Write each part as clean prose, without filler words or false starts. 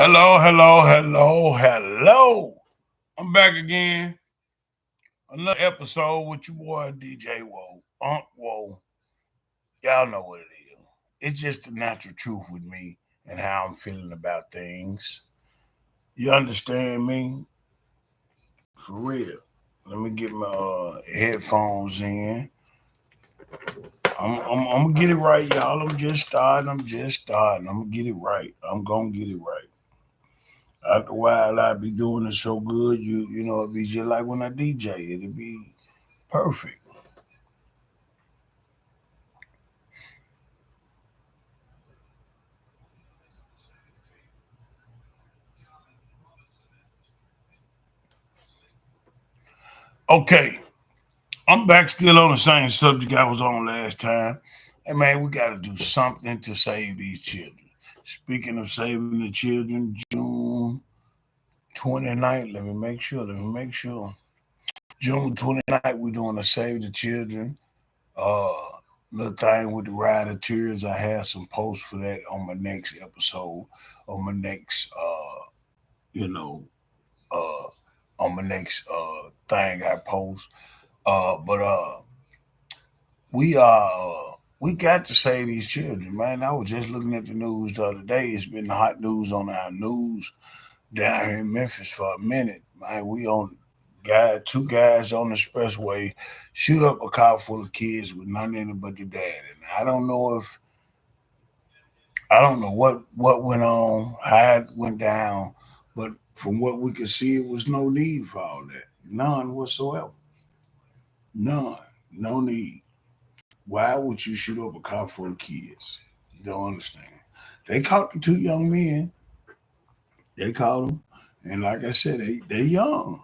Hello, hello, hello, hello. I'm back again. Another episode with your boy DJ Woe. Woe. Y'all know what it is. It's just the natural truth with me and how I'm feeling about things. You understand me? For real. Let me get my headphones in. I'm gonna get it right, y'all. I'm just starting. I'm just starting. I'm gonna get it right. I'm gonna get it right. After a while, I be doing it so good, it'd be just like when I DJ. It'd be perfect. Okay, I'm back still on the same subject I was on last time. And man, we got to do something to save these children. Speaking of saving the children, June 29th, let me make sure. June 29th, we're doing a Save the Children uh, little thing with the Ride of Tears. I have some posts for that on my next episode, on my next, you know, on my next thing I post. But we got to save these children, man. I was just looking at the news the other day. It's been hot news on our news down here in Memphis for a minute, man. We on two guys on the expressway shoot up a car full of kids with nothing in it but the dad. And I don't know what went on, how it went down, but from what we could see, it was no need for all that, none whatsoever, none, no need. Why would you shoot up a car full of kids? You don't understand. They caught the two young men. They caught them, and like I said, they young.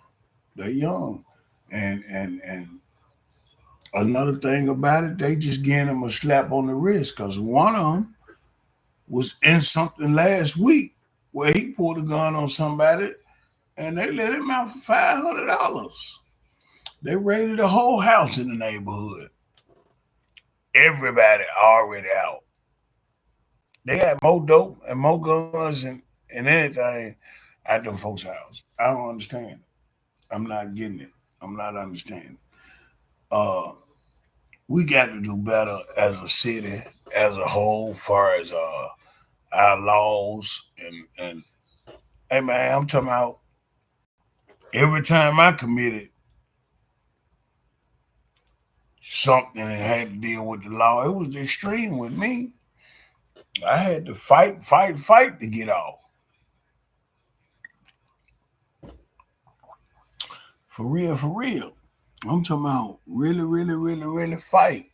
They young, and another thing about it, they just gave them a slap on the wrist because one of them was in something last week where he pulled a gun on somebody and they let him out for $500. They raided the whole house in the neighborhood. Everybody already out. They had more dope and more guns and anything at them folks' house. I don't understand it. I'm not getting it. I'm not understanding. Uh, we got to do better as a city, as a whole, far as our laws and hey man, I'm talking about every time I committed something and had to deal with the law, it was extreme with me. I had to fight to get off. For real, for real. I'm talking about really, really, really, really fight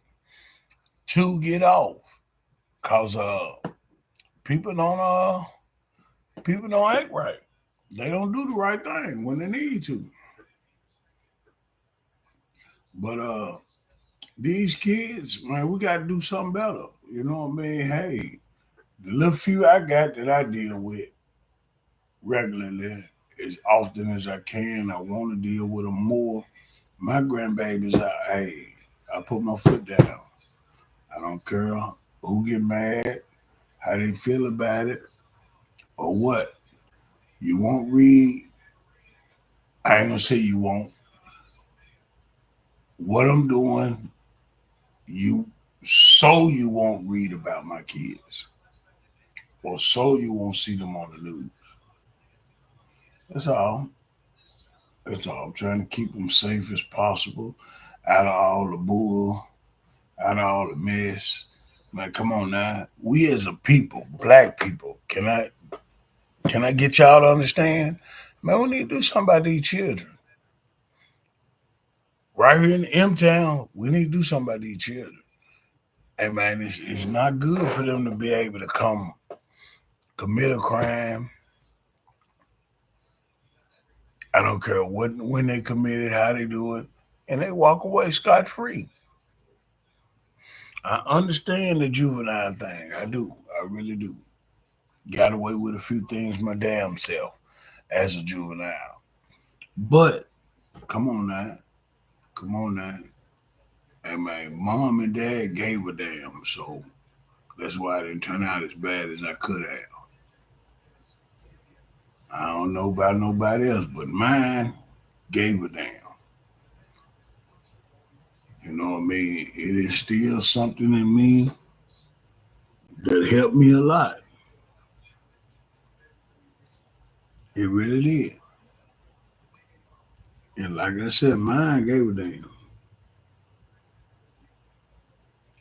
to get off. Cause people don't uh people don't act right. They don't do the right thing when they need to. But these kids, man, we gotta do something better. You know what I mean? Hey, the little few I got that I deal with regularly as often as I can. I want to deal with them more. My grandbabies, hey, I put my foot down. I don't care who get mad, how they feel about it, or what. You won't read. I ain't gonna say you won't. What I'm doing, you you won't read about my kids, or so you won't see them on the news. That's all. That's all. I'm trying to keep them safe as possible, out of all the bull, out of all the mess. Man, come on now. We as a people, black people, can I get y'all to understand? Man, we need to do something about these children. Right here in M Town, we need to do something about these children. Hey man, it's not good for them to be able to come commit a crime. I don't care what when they commit it, how they do it, and they walk away scot free. I understand the juvenile thing. I do. I really do. Got away with a few things my damn self as a juvenile. But come on now. Come on now. And my mom and dad gave a damn, so that's why it didn't turn out as bad as I could have. I don't know about nobody else, but mine gave a damn. You know what I mean? It is still something in me that helped me a lot. It really did. And like I said, mine gave a damn.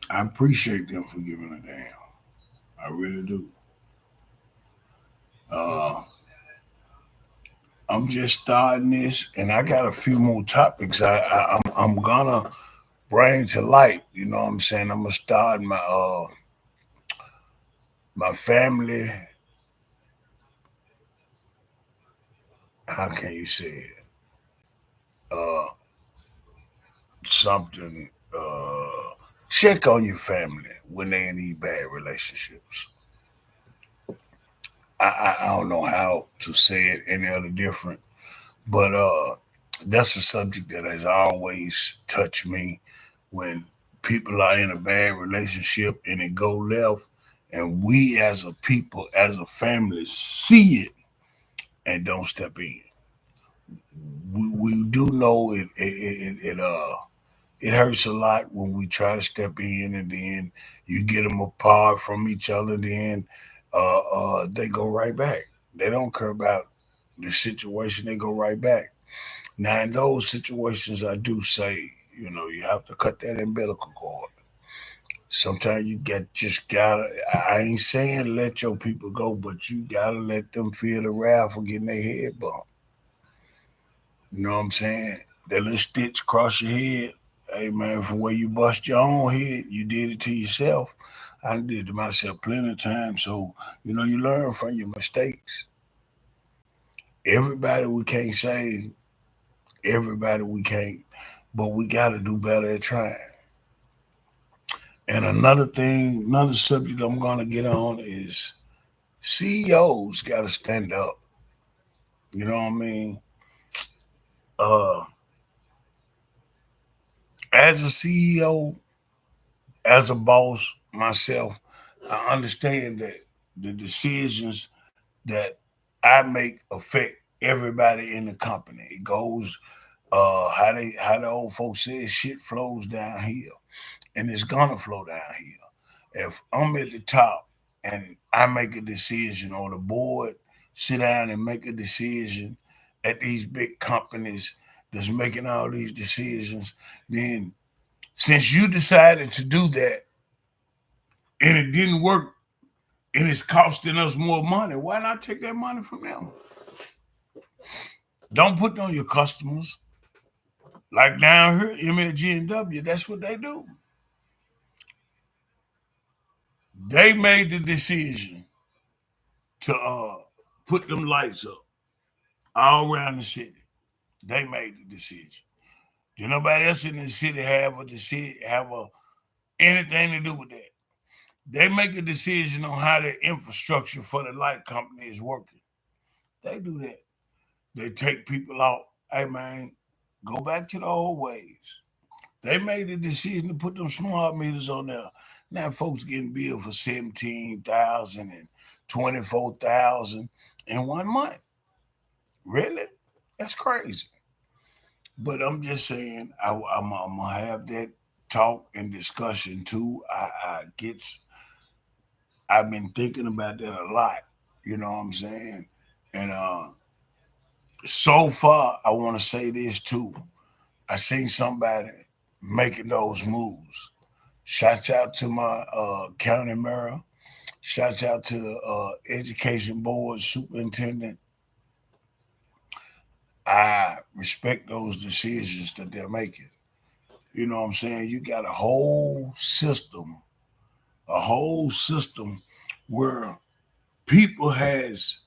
I appreciate them for giving a damn. I really do. Uh, I'm just starting this, and I got a few more topics I'm gonna bring to light. You know what I'm saying? I'm gonna start my family. How can you say it? Uh, something. Check on your family when they in these bad relationships. I don't know how to say it any other different, but that's a subject that has always touched me when people are in a bad relationship and it go left, and we as a people, as a family, see it and don't step in. We do know it hurts a lot when we try to step in and then you get them apart from each other. Then they go right back. They don't care about the situation. They go right back. Now in those situations, I do say, you have to cut that umbilical cord. Sometimes you just gotta. I ain't saying let your people go, but you gotta let them feel the wrath of getting their head bumped. You know what I'm saying? That little stitch across your head. Hey man, from where you bust your own head, you did it to yourself. I did it to myself plenty of times. So, you learn from your mistakes. Everybody we can't save, everybody we can't, but we gotta do better at trying. And another thing, another subject I'm gonna get on is CEOs gotta stand up. You know what I mean? Uh as a CEO, as a boss myself, I understand that the decisions that I make affect everybody in the company. It goes how the old folks say shit flows downhill, and it's gonna flow downhill. If I'm at the top and I make a decision, or the board sit down and make a decision at these big companies that's making all these decisions, then since you decided to do that and it didn't work and it's costing us more money, why not take that money from them? Don't put it on your customers. Like down here, MLG&W, that's what they do. They made the decision to put them lights up all around the city. They made the decision. Did nobody else in the city have anything to do with that? They make a decision on how the infrastructure for the light company is working. They do that. They take people out. Hey man, go back to the old ways. They made the decision to put them smart meters on there. Now folks getting billed for 17,000 and 24,000 in 1 month. Really? That's crazy. But I'm just saying, I'm gonna have that talk and discussion too. I've been thinking about that a lot. You know what I'm saying? And so far, I want to say this too. I seen somebody making those moves. Shouts out to my county mayor. Shouts out to the education board superintendent. I respect those decisions that they're making. You know what I'm saying? You got a whole system where people has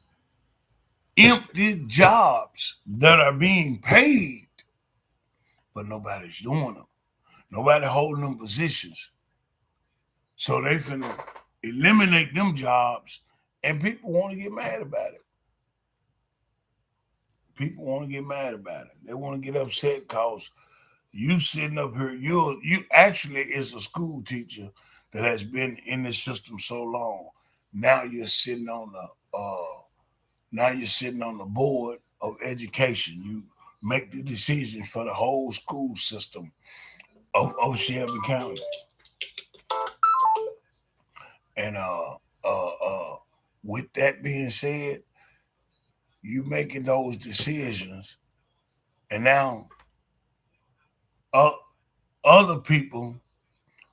empty jobs that are being paid, but nobody's doing them. Nobody holding them positions. So they finna eliminate them jobs, and people want to get mad about it. People want to get mad about it. They want to get upset because you sitting up here, you actually is a school teacher that has been in the system so long. Now you're sitting on the Now you're sitting on the board of education. You make the decision for the whole school system of Shelby County. And with that being said, you making those decisions, and now uh, other people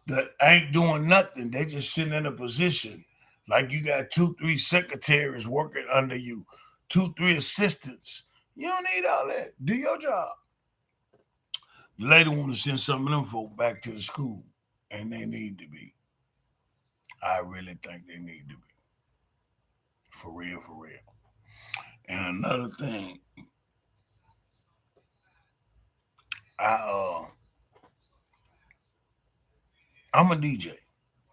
that ain't doing nothing, they just sitting in a position like you got two, three secretaries working under you, two, three assistants. You don't need all that. Do your job. The lady want to send some of them folk back to the school, and they need to be. I really think they need to be. For real, for real. And another thing, I I'm a DJ.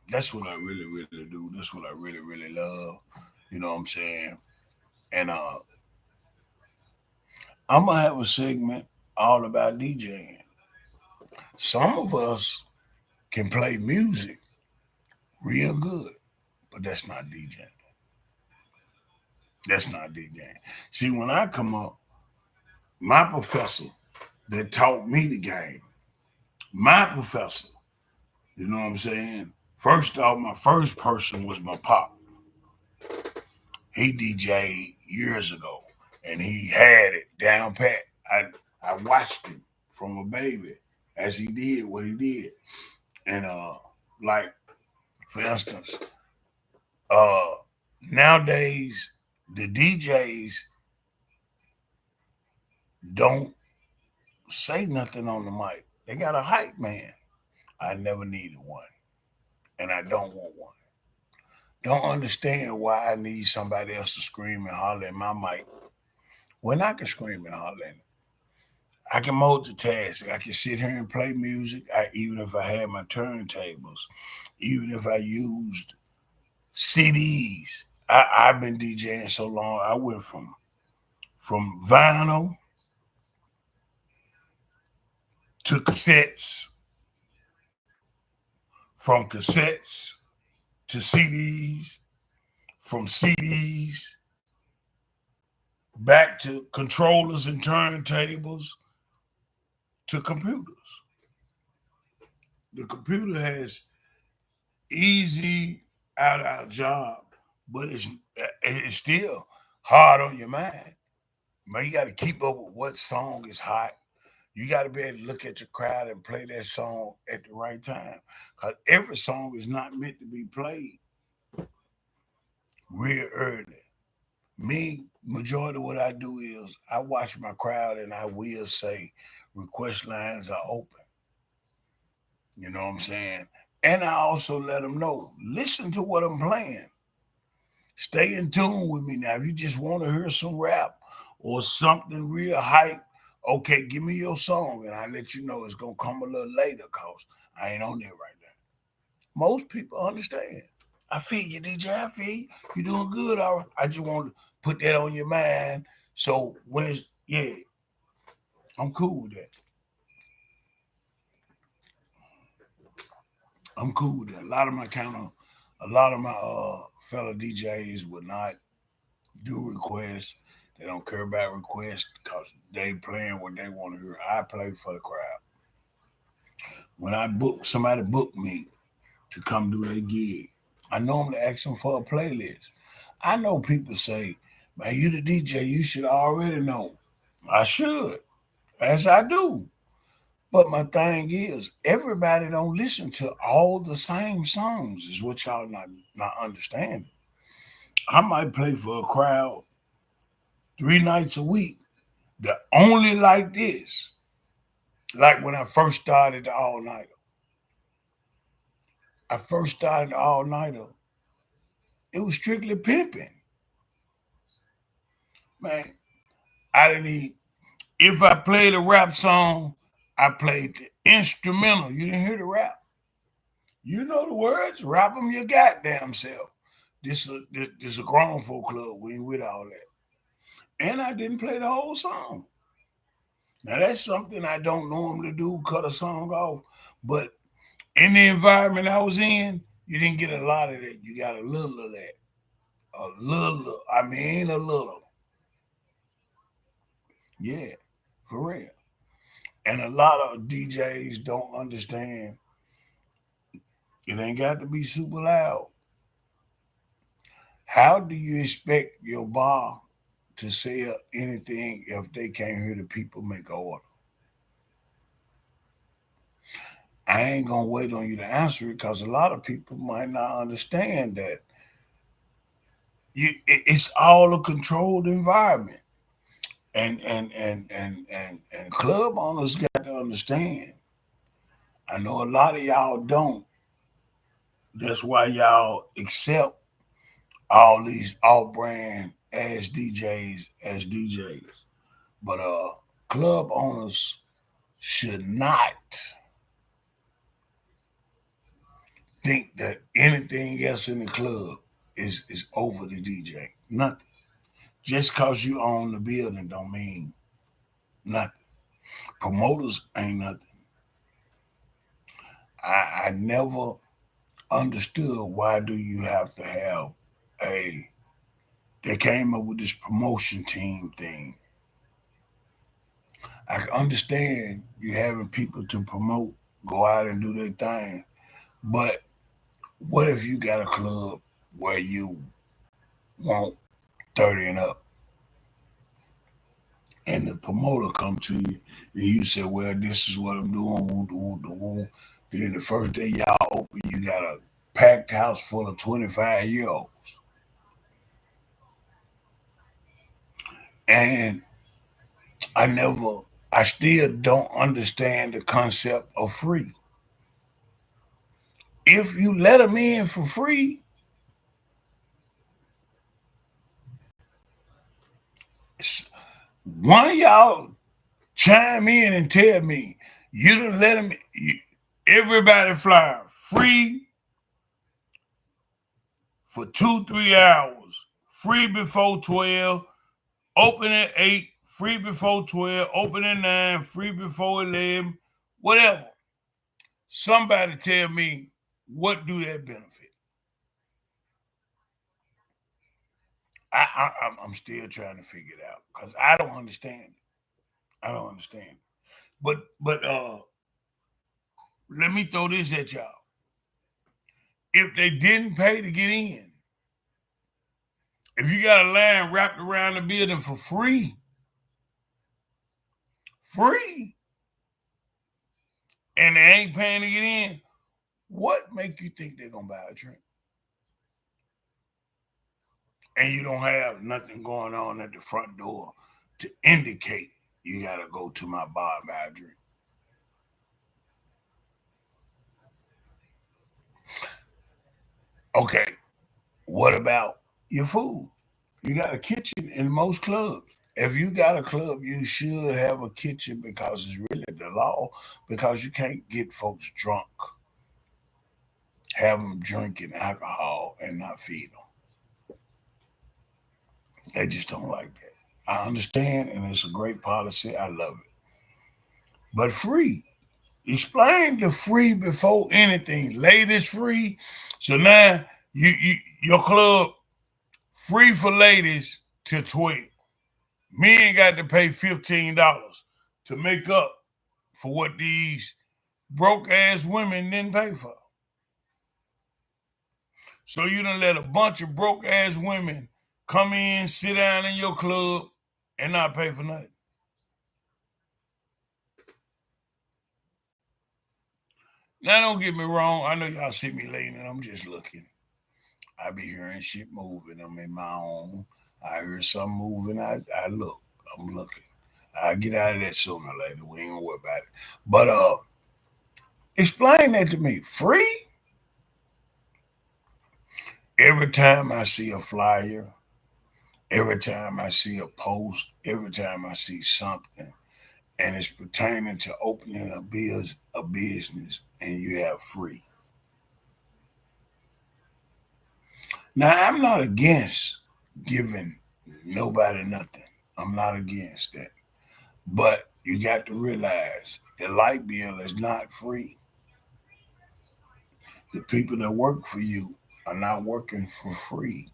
That's what I really, really do. That's what I really, really love. You know what I'm saying? And I'm gonna have a segment all about DJing. Some of us can play music real good, but that's not DJing. That's not DJing. See, when I come up, my professor that taught me the game, my professor, you know what I'm saying? First off, my first person was my pop. He DJ'd years ago, and he had it down pat. I watched him from a baby as he did what he did, and like for instance, uh, nowadays the DJs don't say nothing on the mic. They got a hype man. I never needed one, and I don't want one. Don't understand why I need somebody else to scream and holler in my mic when I can scream and holler in it. I can multitask. I can sit here and play music. Even if I had my turntables, even if I used CDs. I've been DJing so long. I went from vinyl to cassettes, from cassettes to CDs, from CDs back to controllers and turntables to computers. The computer has easy out our job, but it's still hard on your mind. Man, you got to keep up with what song is hot. You got to be able to look at your crowd and play that song at the right time. Because every song is not meant to be played real early. Me, majority of what I do is I watch my crowd and I will say request lines are open. You know what I'm saying? And I also let them know, listen to what I'm playing. Stay in tune with me now. If you just want to hear some rap or something real hype, okay, give me your song and I let you know it's gonna come a little later cause I ain't on there right now. Most people understand. I feel you, DJ. I feel you. You doing good, all right. I just want to put that on your mind. So when it's yeah, I'm cool with that. I'm cool with that. A lot of my fellow DJs would not do requests. They don't care about requests because they playing what they want to hear. I play for the crowd. When I book somebody book me to come do their gig, I normally ask them for a playlist. I know people say, "Man, you the DJ, you should already know." I should, as I do. But my thing is, everybody don't listen to all the same songs. Is what y'all not understanding. I might play for a crowd 3 nights a week that only like this. Like when I first started the all nighter. I first started the all nighter. It was strictly pimping. Man, I didn't need if I played a rap song, I played the instrumental. You didn't hear the rap. You know the words. Rap them your goddamn self. This a grown folk club. We ain't with all that. And I didn't play the whole song. Now that's something I don't normally do. Cut a song off, but in the environment I was in, you didn't get a lot of that. You got a little of that. A little. I mean, a little. Yeah, for real. And a lot of DJs don't understand it ain't got to be super loud. How do you expect your bar to sell anything if they can't hear the people make an order? I ain't gonna wait on you to answer it because a lot of people might not understand that it's all a controlled environment. And club owners got to understand. I know a lot of y'all don't. That's why y'all accept all these off brand as DJs as DJs. But club owners should not think that anything else in the club is over the DJ. Nothing. Just cause you own the building don't mean nothing. Promoters ain't nothing. I never understood why do you have to have a they came up with this promotion team thing. I can understand you having people to promote, go out and do their thing, but what if you got a club where you want 30 and up and the promoter come to you and you say, well, this is what I'm doing, woo, woo, woo, woo. Then the first day y'all open, you got a packed house full of 25-year-olds. And I never, I still don't understand the concept of free. If you let them in for free, one of y'all chime in and tell me you done let them, everybody fly free for 2, 3 hours, free before 12, open at 8, free before 12, open at 9, free before 11, whatever. Somebody tell me what do that benefit? I'm still trying to figure it out because I don't understand it. I don't understand it. But let me throw this at y'all. If they didn't pay to get in, if you got a line wrapped around the building for free, and they ain't paying to get in, what make you think they're gonna buy a drink? And you don't have nothing going on at the front door to indicate you gotta go to my bar and buy a drink. Okay, what about your food? You got a kitchen in most clubs. If you got a club, you should have a kitchen because it's really the law. Because you can't get folks drunk, have them drinking alcohol, and not feed them. They just don't like that. I understand, and it's a great policy. I love it. But free. Explain the free before anything. Ladies free. So now your club free for ladies till 12. Men got to pay $15 to make up for what these broke ass women didn't pay for. So you done let a bunch of broke ass women come in, sit down in your club, and not pay for nothing. Now don't get me wrong, I know y'all see me laying and I'm just looking. I be hearing shit moving. I'm in my own. I hear something moving. I look. I'm looking. I get out of that sooner or later. We ain't gonna worry about it. But explain that to me. Free? Every time I see a flyer, every time I see a post, every time I see something, and it's pertaining to opening a business, and you have free. Now I'm not against giving nobody nothing. I'm not against that. But you got to realize the light bill is not free. The people that work for you are not working for free.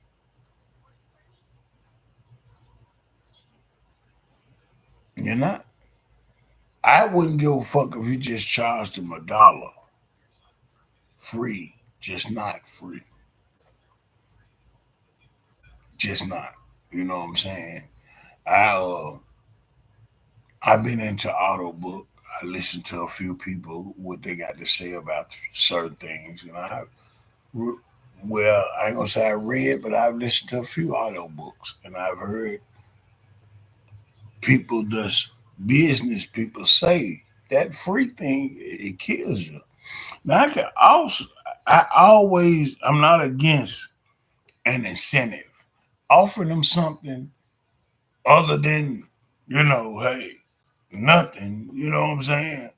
You're not. I wouldn't give a fuck if you just charged them $1 free, just not free, just not. You know what I'm saying? I I've been into auto book. I listened to a few people what they got to say about certain things, and well, I ain't gonna say I read, but I've listened to a few auto books, and I've heard people just business people say that free thing it kills you. Now I can also I'm not against an incentive. Offer them something other than, hey, nothing. You know what I'm saying?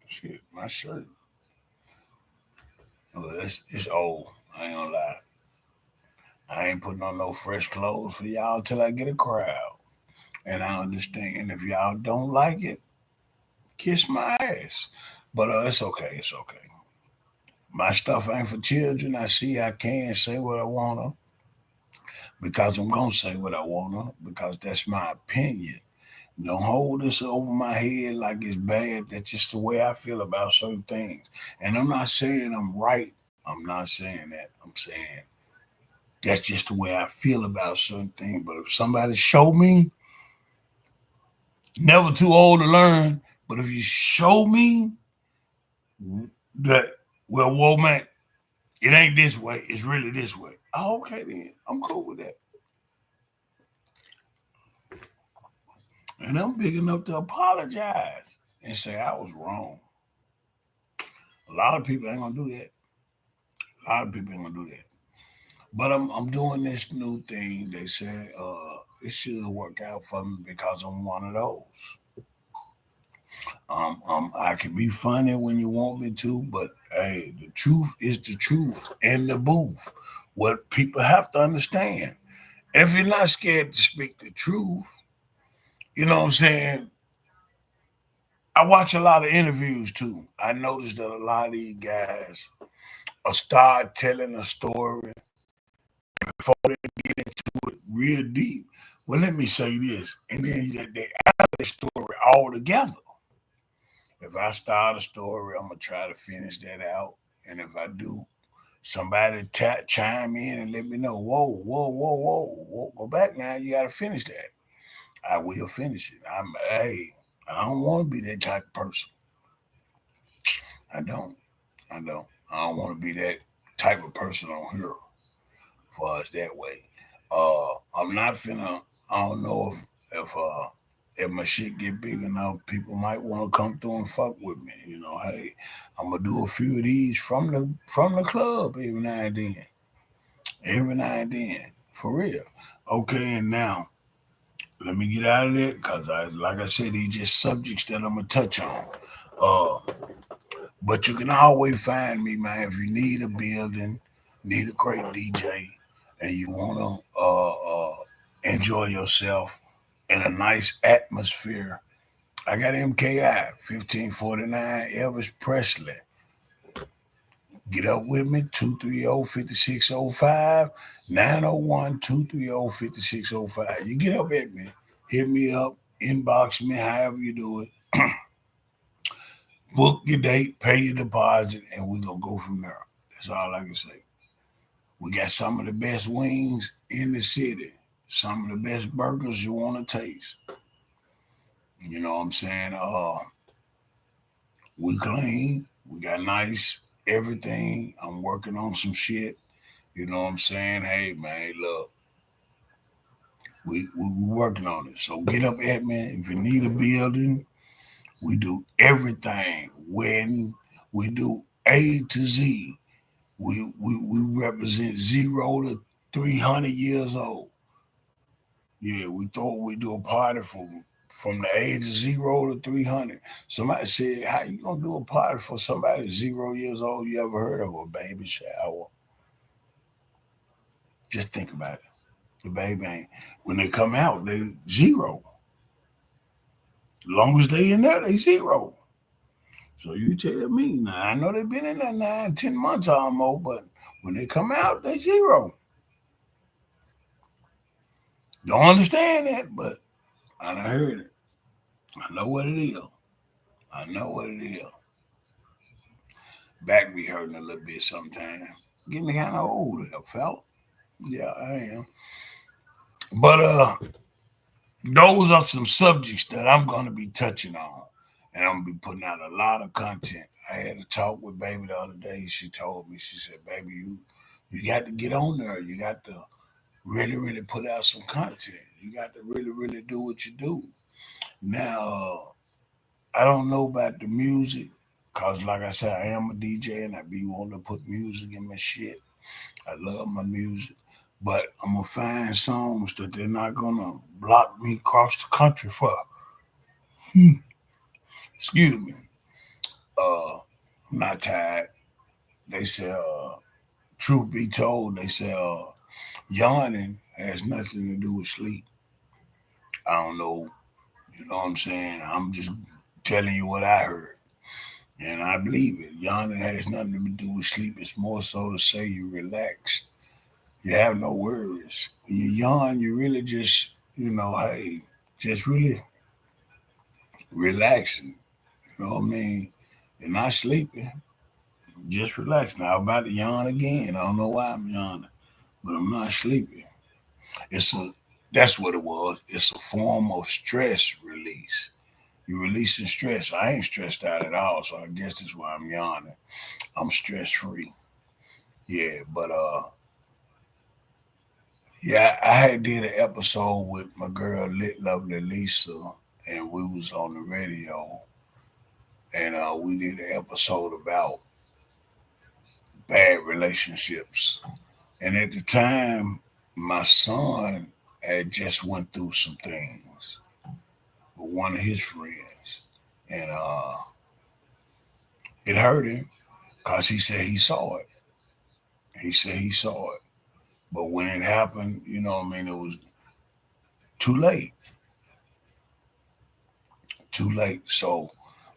Shit, my shirt. Well, it's old. I ain't gonna lie. I ain't putting on no fresh clothes for y'all till I get a crowd. And I understand if y'all don't like it, kiss my ass. But it's okay. It's okay. My stuff ain't for children. I see I can say what I wanna because I'm gonna say what I wanna because that's my opinion. Don't hold this over my head like it's bad. That's just the way I feel about certain things. And I'm not saying I'm right. I'm not saying that. I'm saying that's just the way I feel about certain things. But if somebody show me, never too old to learn, but if you show me that, well, Womack, it ain't this way, it's really this way. Oh, okay, then. I'm cool with that. And I'm big enough to apologize and say I was wrong. A lot of people ain't gonna do that. A lot of people ain't gonna do that. But I'm doing this new thing. They say it should work out for me because I'm one of those. I can be funny when you want me to, but hey, the truth is the truth in the booth. What people have to understand, if you're not scared to speak the truth, you know what I'm saying? I watch a lot of interviews too. I noticed that a lot of these guys will start telling a story before they get into it real deep. Well, let me say this, and then they add the story all together. If I start a story, I'm gonna try to finish that out, and if I do, somebody chime in and let me know. Whoa, whoa, whoa, whoa, whoa! Go back now. You got to finish that. I will finish it. Hey, I don't want to be that type of person. I don't. I don't. I don't want to be that type of person on here for us that way. I'm not finna. I don't know if my shit get big enough, people might want to come through and fuck with me. Hey, I'm gonna do a few of these from the club every now and then, for real. Okay, and now let me get out of that because like I said, these just subjects that I'm gonna touch on. Uh, but you can always find me, man, if you need a building, need a great DJ, and you wanna enjoy yourself in a nice atmosphere. I got MKI 1549 Elvis Presley. Get up with me 230-5605 901-230-5605. You get up at me, hit me up, inbox me, however you do it. Book your date, pay your deposit, and we're gonna go from there. That's all I can say. We got some of the best wings in the city, some of the best burgers you want to taste. You know what I'm saying? We clean, we got nice everything. I'm working on some shit. You know what I'm saying? Hey man, look, we working on it. So get up at me if you need a building. We do everything. Wedding, we do A to Z. We represent 0 to 300 years old. Yeah, we do a party from the age of 0 to 300. Somebody said, "How you gonna do a party for somebody 0 years old? You ever heard of a baby shower?" Just think about it. The baby ain't when they come out, they zero. Long as they in there, they zero. So you tell me now. I know they've been in there 9, 10 months almost, but when they come out, they zero. Don't understand that, but I done heard it. I know what it is. I know what it is. Back be hurting a little bit sometimes. Getting kind of old, I felt. Yeah, I am. But those are some subjects that I'm gonna be touching on, and I'm gonna be putting out a lot of content. I had a talk with baby the other day. She told me, she said, "Baby, you got to get on there. You got to really put out some content. You got to really do what you do." Now, I don't know about the music, cause like I said, I am a DJ and I be wanting to put music in my shit. I love my music, but I'm gonna find songs that they're not gonna block me across the country for. Hmm. Excuse me. I'm not tired. They say, truth be told, they say, yawning has nothing to do with sleep. I don't know. You know what I'm saying? I'm just telling you what I heard. And I believe it. Yawning has nothing to do with sleep. It's more so to say you relaxed. You have no worries. When you yawn, you really just, hey, just really relaxing. You know what I mean? You're not sleeping. Just relax. Now I'm about to yawn again. I don't know why I'm yawning, but I'm not sleeping. It's a That's what it was. It's a form of stress release. You're releasing stress. I ain't stressed out at all, so I guess that's why I'm yawning. I'm stress free. Yeah, but yeah, I had did an episode with my girl Lit Lovely Lisa, and we was on the radio, and we did an episode about bad relationships. And at the time, my son had just went through some things with one of his friends, and it hurt him because he said he saw it. He said he saw it, but when it happened, what I mean, it was too late. Too late. So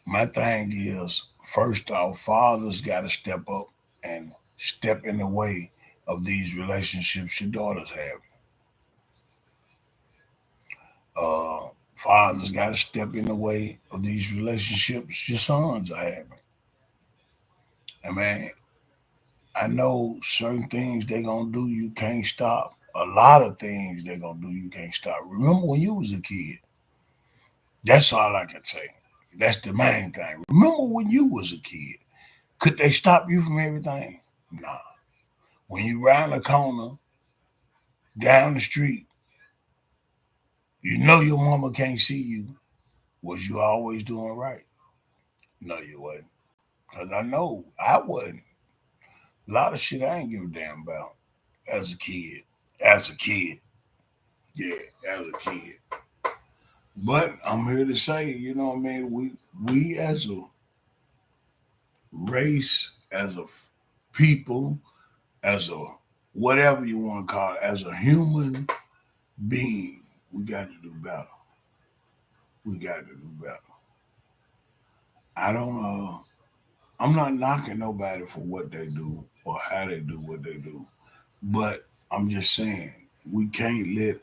my thing is, first off, fathers got to step up and step in the way of these relationships your daughters have. Fathers got to step in the way of these relationships your sons are having. I mean, I know certain things they gonna do you can't stop. A lot of things they gonna do you can't stop. Remember when you was a kid? That's all I can say. That's the main thing. Remember when you was a kid? Could they stop you from everything? Nah. When you round the corner, down the street, you know your mama can't see you. Was you always doing right? No, you wasn't. Cause I know I wasn't. A lot of shit I ain't give a damn about as a kid. As a kid. Yeah, as a kid. But I'm here to say, what I mean, we as a race, as a people, as a whatever you want to call it, as a human being, we got to do better. We got to do better. I don't I'm not knocking nobody for what they do or how they do what they do. But I'm just saying we can't let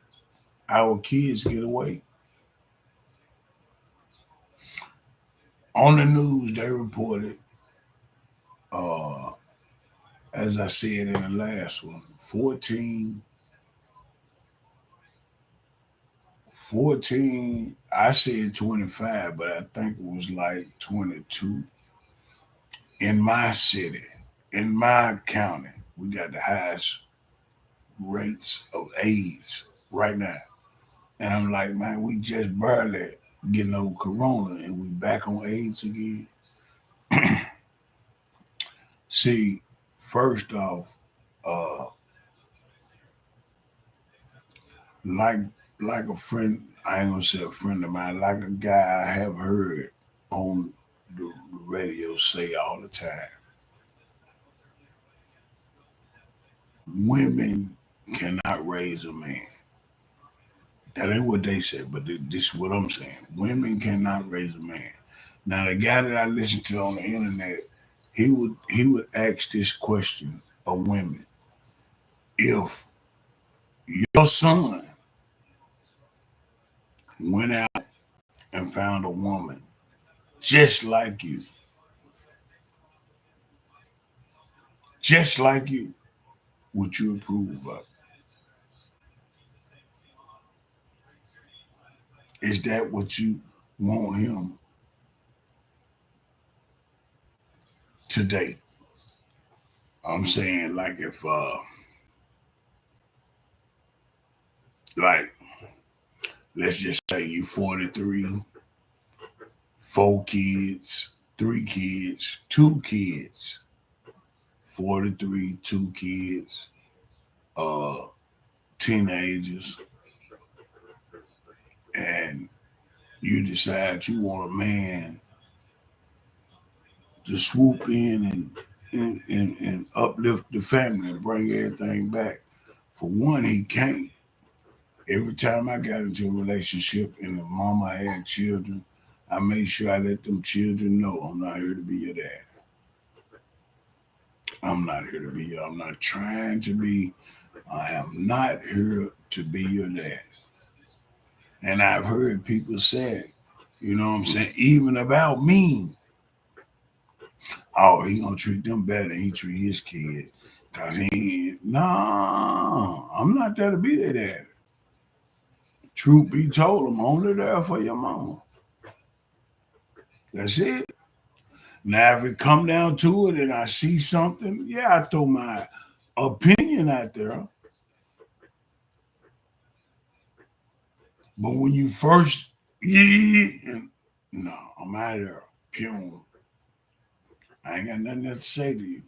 our kids get away. On the news they reported, uh, as I said in the last one, 14, I said 25, but I think it was like 22 in my city, in my county. We got the highest rates of AIDS right now. And I'm like, man, we just barely getting over corona and we back on AIDS again. See, first off, uh, like like a friend, I ain't gonna say a friend of mine, like a guy I have heard on the radio say all the time, women cannot raise a man. That ain't what they said, but this is what I'm saying. Women cannot raise a man. Now the guy that I listened to on the internet, he would ask this question of women: if your son went out and found a woman just like you, just like you, would you approve of? Is that what you want him to date? I'm saying, like, if, like, let's just say you 43, 4 kids, 3 kids, 2 kids, 43, 2 kids, uh, teenagers, and you decide you want a man to swoop in and uplift the family and bring everything back. For one, he can't. Every time I got into a relationship and the mama had children, I made sure I let them children know I'm not here to be your dad. I'm not here to be your. I'm not trying to be. I am not here to be your dad. And I've heard people say, you know what I'm saying, even about me. Oh, he gonna treat them better than he treat his kid. Cause he no, I'm not there to be their dad. Truth be told, I'm only there for your mama. That's it. Now if it come down to it and I see something, yeah, I throw my opinion out there. But when you first and no, I'm out of there. Pure. I ain't got nothing else to say to you.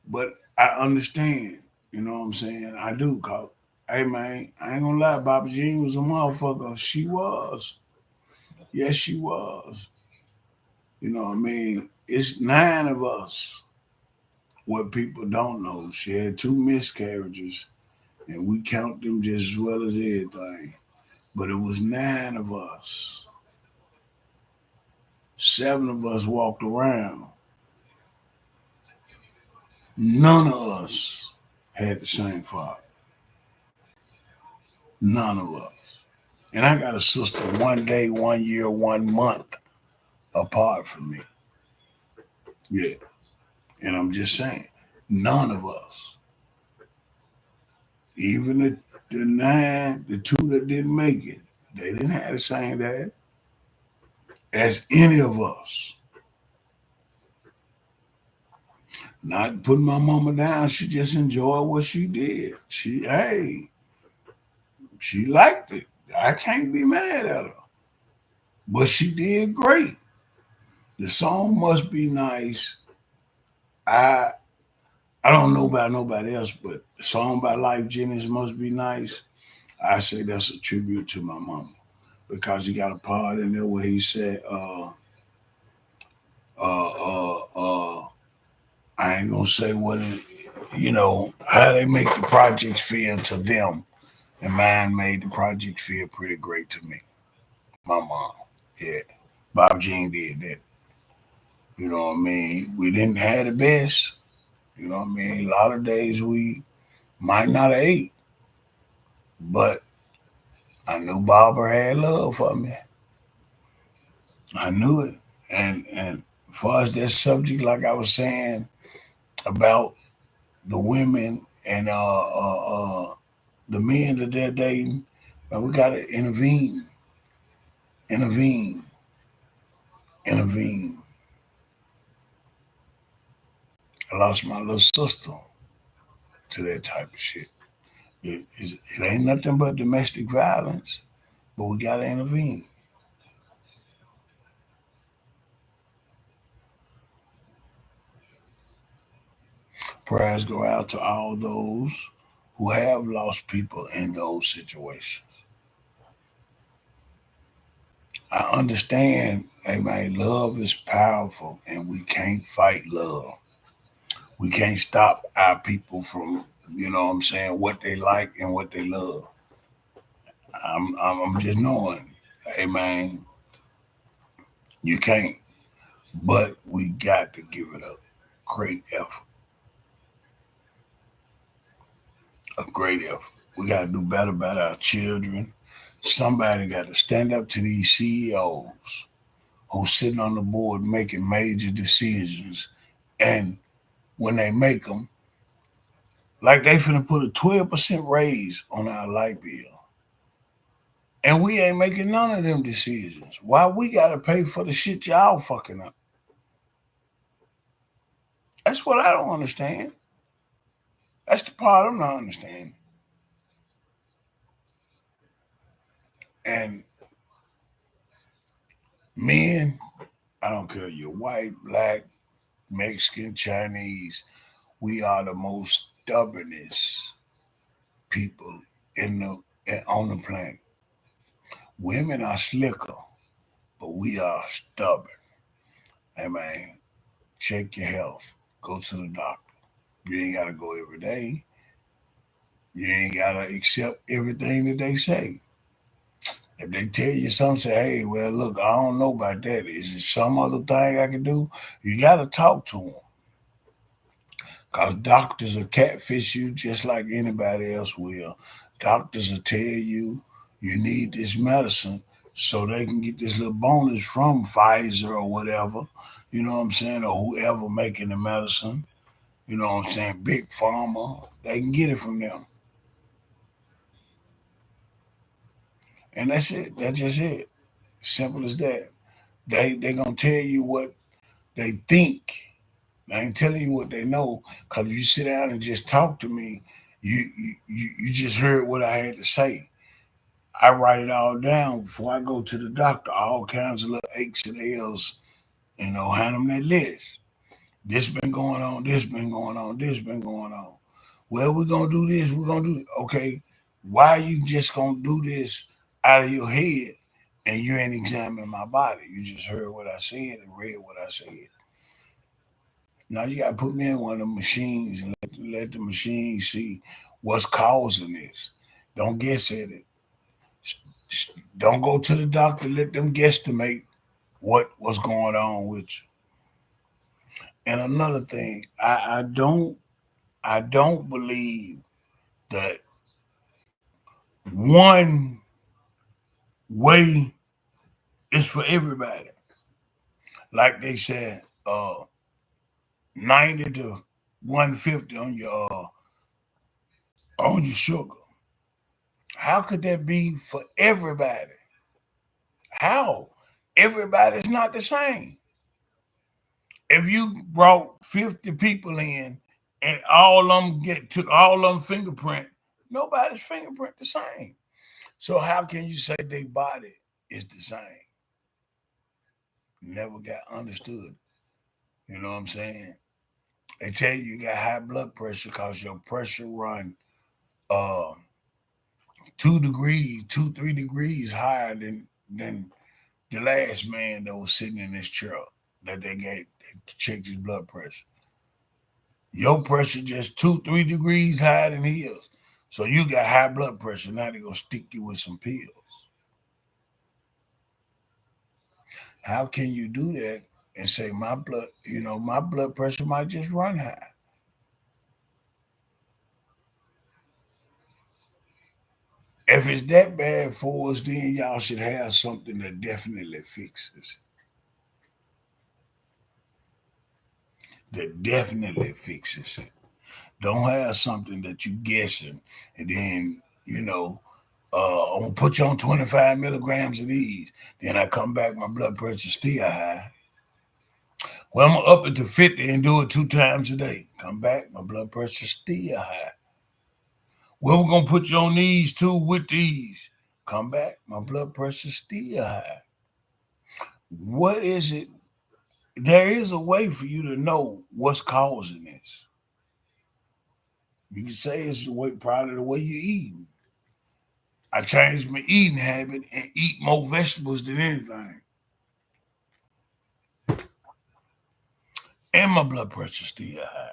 But I understand, you know what I'm saying? I do, cause hey man, I ain't gonna lie, Bobby Jean was a motherfucker. She was. Yes, she was. You know what I mean? It's 9 of us. What people don't know, she had 2 miscarriages, and we count them just as well as everything. But it was 9 of us. 7 of us walked around. None of us had the same father. None of us. And I got a sister 1 day, 1 year, 1 month apart from me. Yeah. And I'm just saying, none of us, even the 2 that didn't make it, they didn't have the same dad as any of us. Not putting my mama down, she just enjoyed what she did. She liked it. I can't be mad at her. But she did great. The song must be nice. I I don't know about nobody else, but the song by Life Jennings must be nice. I say that's a tribute to my mama because he got a part in there where he said, uh, uh, uh, I ain't gonna say what it, how they make the project feel to them, and mine made the project feel pretty great to me. My mom, yeah, Bob Jean did that. You know what I mean? We didn't have the best. You know what I mean? A lot of days we might not have ate, but I knew Barbara had love for me. I knew it. And as far as that subject, like I was saying about the women and the men that they're dating, man, we gotta intervene, intervene. I lost my little sister to that type of shit. It ain't nothing but domestic violence, but we gotta intervene. Prayers go out to all those who have lost people in those situations. I understand, hey man, love is powerful and we can't fight love. We can't stop our people from, you know what I'm saying, what they like and what they love. I'm just knowing, hey man, you can't. But we got to give it a great effort, a great effort. We got to do better by our children, Somebody got to stand up to these CEOs who's sitting on the board making major decisions, and when they make them, like they finna put a 12% raise on our light bill, and we ain't making none of them decisions. Why we gotta pay for the shit y'all fucking up? That's what I don't understand. That's the part I'm not understanding. And men, I don't care you're white, black, Mexican, Chinese, we are the most stubbornest people in on the planet. Women are slicker, but we are stubborn. Hey man, check your health. Go to the doctor. You ain't gotta go every day. You ain't gotta accept everything that they say. If they tell you something, say, hey, well, look, I don't know about that. Is there some other thing I can do? You gotta talk to them. Because doctors will catfish you just like anybody else will. Doctors will tell you you need this medicine so they can get this little bonus from Pfizer or whatever, you know what I'm saying, or whoever making the medicine, you know what I'm saying, big pharma, they can get it from them. And that's it. That's just it. Simple as that. They gonna tell you what they think. I ain't telling you what they know, because if you sit down and just talk to me, you just heard what I had to say. I write it all down before I go to the doctor. All kinds of little aches and ails, hand them that list. This been going on, this been going on, this been going on. Well, we're gonna do this, we're gonna do it. Okay, why you just gonna do this out of your head and you ain't examining my body? You just heard what I said and read what I said. Now you gotta put me in one of the machines and let the machine see what's causing this. Don't guess at it. Don't go to the doctor. Let them guesstimate what's going on with you. And another thing, I don't believe that one way is for everybody. Like they said, 90 to 150 on your sugar. How could that be for everybody? How? Everybody's not the same. If you brought 50 people in and all of them took all of them fingerprint, nobody's fingerprint the same. So how can you say their body is the same? Never got understood. You know what I'm saying? They tell you got high blood pressure because your pressure run uh 2 degrees, 3 degrees higher than the last man that was sitting in this chair that they checked his blood pressure. Your pressure just 2, 3 degrees higher than his. So you got high blood pressure. Now they're gonna stick you with some pills. How can you do that and say my blood pressure might just run high? If it's that bad for us, then y'all should have something that definitely fixes that definitely fixes it. Don't have something that you guessing and then, I'm gonna put you on 25 milligrams of these. Then I come back, my blood pressure still high. Well, I'm gonna up it to 50 and do it 2 times a day. Come back, my blood pressure still high. Well, we're gonna put you on these too with these. Come back, my blood pressure still high. What is it? There is a way for you to know what's causing this. You can say it's the way, probably the way you eat. I changed my eating habit and eat more vegetables than anything. And my blood pressure still high.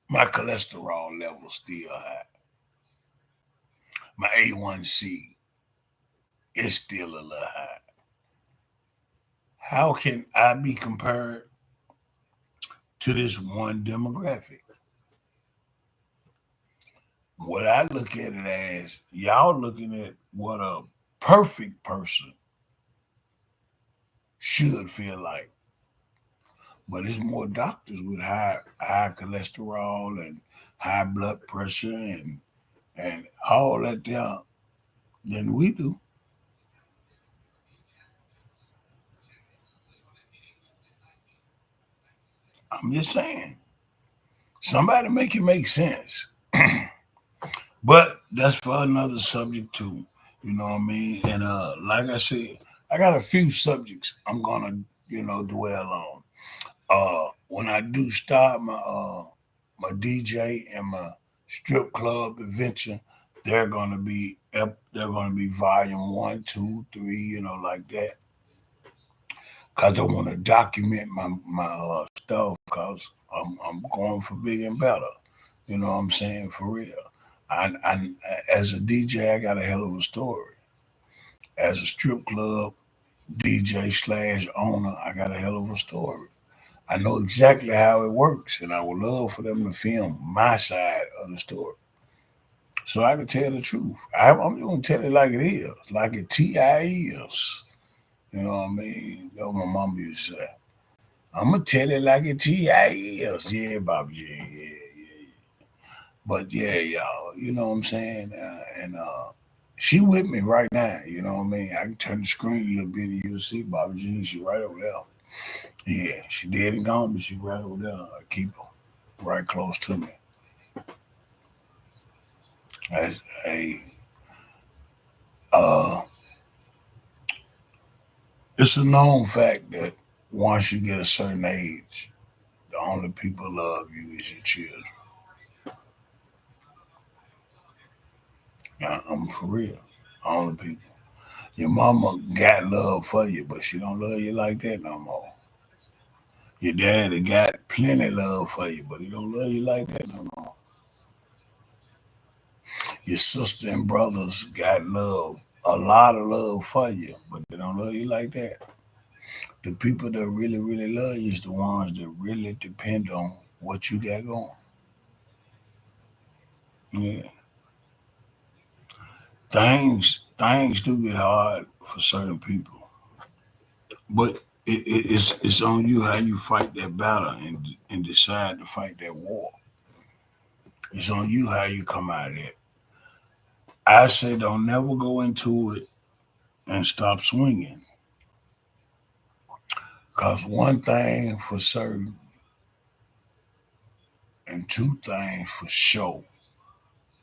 My cholesterol level still high. My A1C is still a little high. How can I be compared to this one demographic? What I look at it as, y'all looking at what a perfect person should feel like. But it's more doctors with high cholesterol and high blood pressure and all that there than we do. I'm just saying. Somebody make it make sense. But that's for another subject too. You know what I mean? And like I said, I got a few subjects I'm gonna, dwell on. When I do start my DJ and my strip club adventure, they're gonna be volume one, two, three, like that. Cause I want to document my stuff. Cause I'm going for big and better. You know what I'm saying? For real. I as a DJ, I got a hell of a story. As a strip club DJ slash owner, I got a hell of a story. I know exactly how it works, and I would love for them to film my side of the story, so I can tell the truth. I'm gonna tell it like it is, like it ti is. You know what I mean? That's what my mom used to say. I'm gonna tell it like it ti is. Yeah, Bobby G. Yeah, yeah. But yeah, y'all. You know what I'm saying? And she with me right now. You know what I mean? I can turn the screen a little bit, and you'll see Bobby G. She right over there. Yeah, she dead and gone, but she right over there. I keep her right close to me. As a uh, it's a known fact that once you get a certain age, the only people love you is your children. I'm for real. Only people. Your mama got love for you, but she don't love you like that no more. Your daddy got plenty love for you, but he don't love you like that no more. Your sister and brothers got love, a lot of love for you, but they don't love you like that. The people that really, really love you is the ones that really depend on what you got going. Yeah. Things do get hard for certain people, but it's on you how you fight that battle and decide to fight that war. It's on you how you come out of it. I say don't never go into it and stop swinging, cause one thing for certain and two things for sure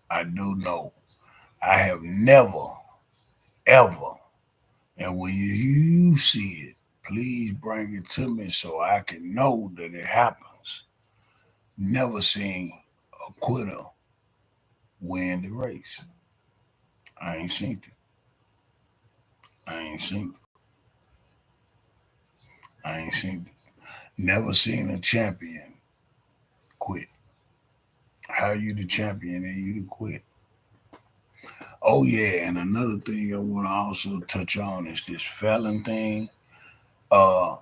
I do know. I have never ever, and when you see it, please bring it to me so I can know that it happens. Never seen a quitter win the race. I ain't seen it. I ain't seen it. I ain't seen it. Never seen a champion quit. How you the champion and you to quit? Oh yeah, and another thing I want to also touch on is this felon thing. Uh,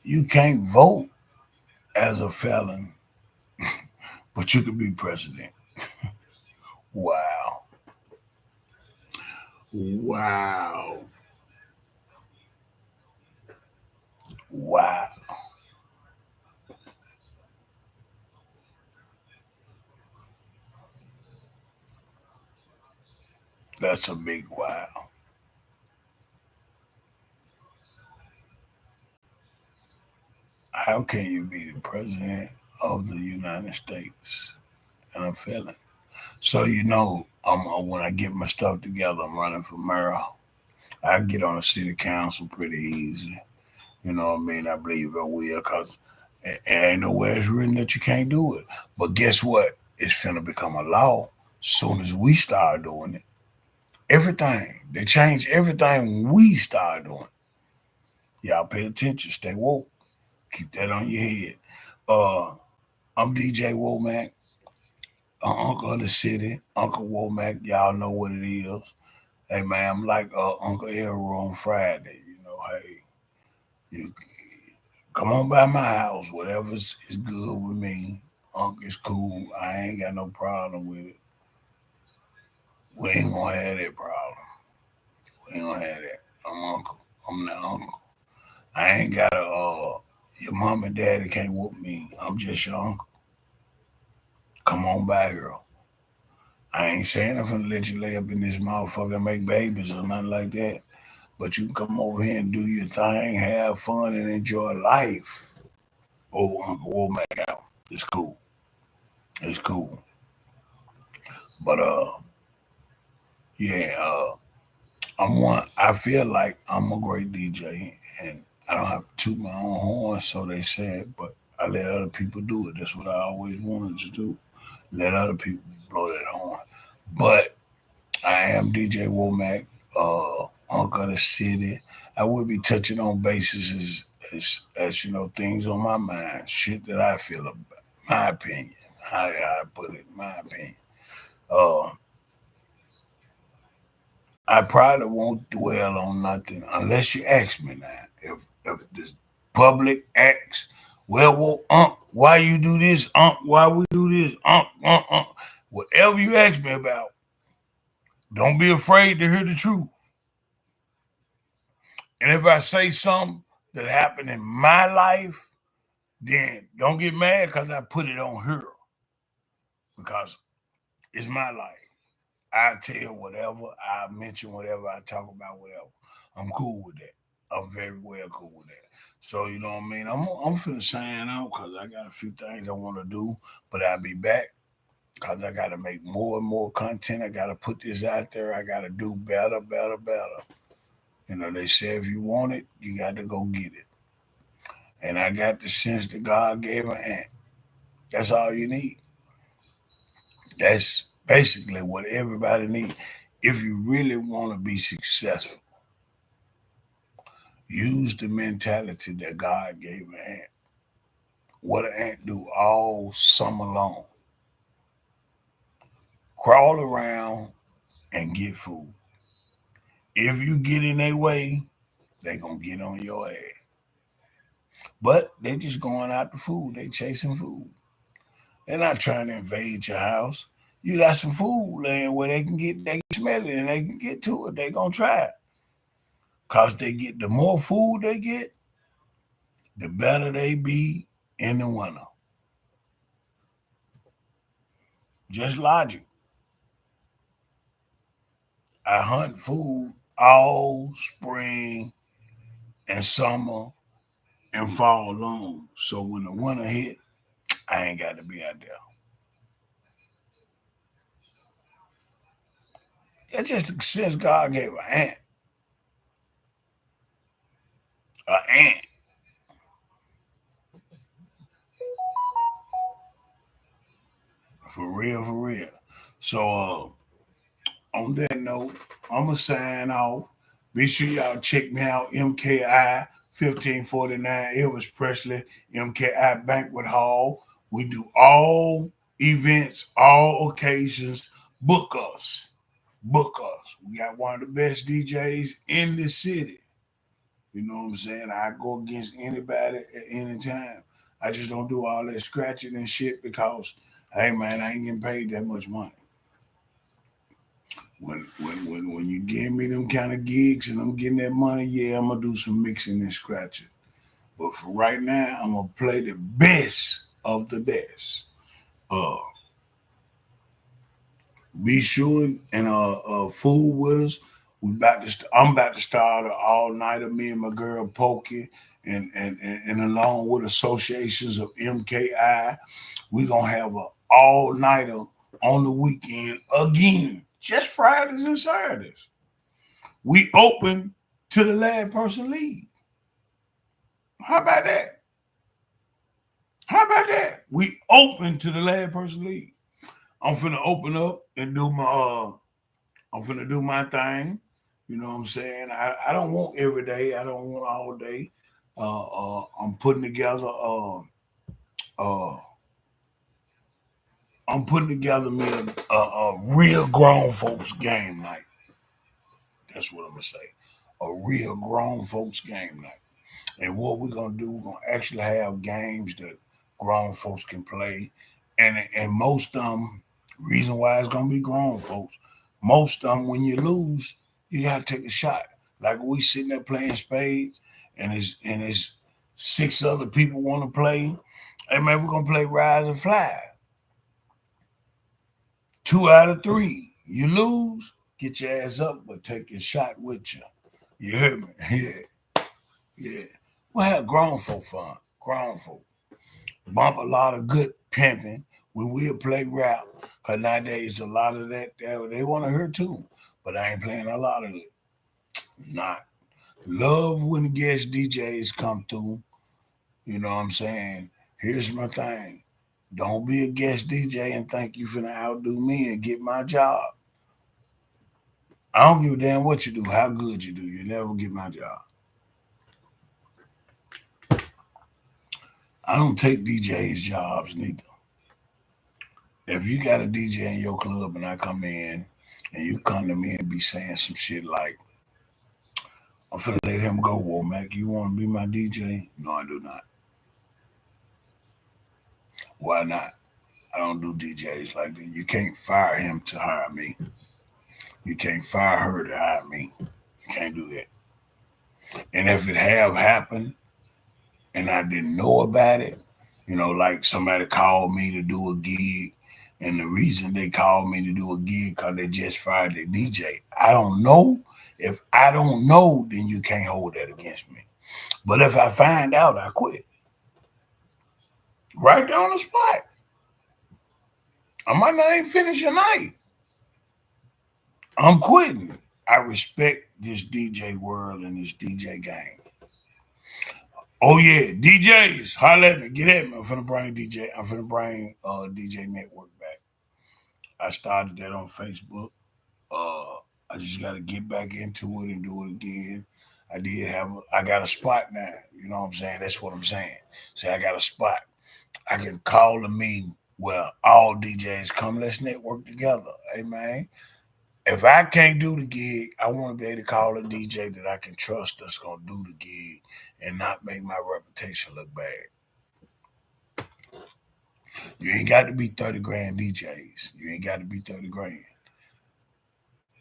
you can't vote as a felon, but you could be president. Wow, wow, wow. That's a big wow. How can you be the president of the United States and a felon? So when I get my stuff together, I'm running for mayor. I get on the city council pretty easy. You know what I mean? I believe I will, cause it ain't nowhere it's written that you can't do it. But guess what? It's finna become a law soon as we start doing it. Everything they change everything we start doing. Y'all pay attention, stay woke, keep that on your head. Uh, I'm DJ Womack, Uncle of the City, Uncle Womack. Y'all know what it is. Hey man, I'm like Uncle Elroy on Friday. Hey, you come on by my house. Whatever's is good with me. Uncle is cool. I ain't got no problem with it. We ain't gonna have that problem. We ain't gonna have that. I'm uncle. I'm the uncle. I ain't got your mom and daddy can't whoop me. I'm just your uncle. Come on by here. I ain't saying I'm gonna let you lay up in this motherfucker and make babies or nothing like that. But you can come over here and do your thing, have fun and enjoy life. Oh, Uncle Womack out. It's cool. It's cool. But yeah, I'm one. I feel like I'm a great DJ, and I don't have to toot my own horn, so they said. But I let other people do it. That's what I always wanted to do. Let other people blow that horn. But I am DJ Womack, Uncle of the City. I will be touching on bases as you know things on my mind, shit that I feel about. My opinion, how I put it, my opinion. Uh, I probably won't dwell on nothing unless you ask me now. If this public asks, well, why you do this, why we do this, whatever you ask me about, don't be afraid to hear the truth. And if I say something that happened in my life, then don't get mad because I put it on her because it's my life. I tell whatever, I mention whatever, I talk about whatever. I'm cool with that. I'm very well cool with that. So you know what I mean. I'm finna sign out because I got a few things I want to do, but I'll be back because I got to make more and more content. I got to put this out there. I got to do better, better, better. You know they say if you want it, you got to go get it. And I got the sense that God gave an ant. That's all you need. That's basically what everybody needs. If you really want to be successful, use the mentality that God gave an ant. What an ant do all summer long? Crawl around and get food. If you get in their way, they gonna get on your ass. But they just going out the food. They chasing food. They're not trying to invade your house. You got some food laying where they can smell it and they can get to it. They gonna try it. Cause they get the more food they get, the better they be in the winter. Just logic. I hunt food all spring and summer and fall long. So when the winter hit, I ain't got to be out there. That's just the sense God gave an ant, for real, for real. So on that note, I'm gonna sign off. Be sure y'all check me out, MKI 1549 Elvis Presley, MKI Banquet Hall. We do all events, all occasions. Book us. Book us. We got one of the best DJs in the city. You know what I'm saying? I go against anybody at any time. I just don't do all that scratching and shit because, hey man, I ain't getting paid that much money. When you give me them kind of gigs and I'm getting that money, yeah, I'm gonna do some mixing and scratching. But for right now, I'm gonna play the best of the best. Uh, be sure and fool with us. I'm about to start an all nighter. Me and my girl Pokey, and along with associations of MKI, we gonna have a all nighter on the weekend again. Just Fridays and Saturdays. We open to the last person leave. How about that? How about that? We open to the last person leave. I'm finna open up and do my I'm finna do my thing. You know what I'm saying? I don't want every day. I don't want all day. I'm putting together uh I'm putting together me a real grown folks game night. That's what I'm gonna say. A real grown folks game night. And what we're gonna do, we're gonna actually have games that grown folks can play. And most reason why it's gonna be grown folks, Most of them, when you lose, you gotta take a shot. Like we sitting there playing spades, and it's 6 other people want to play. Hey man, we're gonna play Rise and Fly. 2 out of 3. You lose, get your ass up, but take your shot with you. You hear me? Yeah, yeah. We have grown folk fun. Grown folk. Bump a lot of good pimping when we'll play rap. Cause nowadays a lot of that they want to hear too. But I ain't playing a lot of it. Not. Love when the guest DJs come through. You know what I'm saying? Here's my thing. Don't be a guest DJ and think you finna outdo me and get my job. I don't give a damn what you do, how good you do. You never get my job. I don't take DJs jobs neither. If you got a DJ in your club and I come in and you come to me and be saying some shit like, I'm finna let him go, Womack. You wanna be my DJ? No, I do not. Why not? I don't do DJs like that. You can't fire him to hire me. You can't fire her to hire me. You can't do that. And if it have happened and I didn't know about it, like somebody called me to do a gig, and the reason they called me to do a gig because they just fired their DJ. I don't know. If I don't know, then you can't hold that against me. But if I find out, I quit. Right there on the spot. I might not even finish a night. I'm quitting. I respect this DJ world and this DJ game. Oh yeah, DJs, holla at me, get at me. I'm finna bring DJ. I'm finna bring DJ Network back. I started that on Facebook. I just got to get back into it and do it again. I got a spot now. You know what I'm saying? That's what I'm saying. See, I got a spot. I can call a meeting where all DJs come. Let's network together. Hey man, if I can't do the gig, I want to be able to call a DJ that I can trust that's gonna do the gig and not make my reputation look bad. You ain't got to be 30 grand DJs. You ain't got to be 30 grand.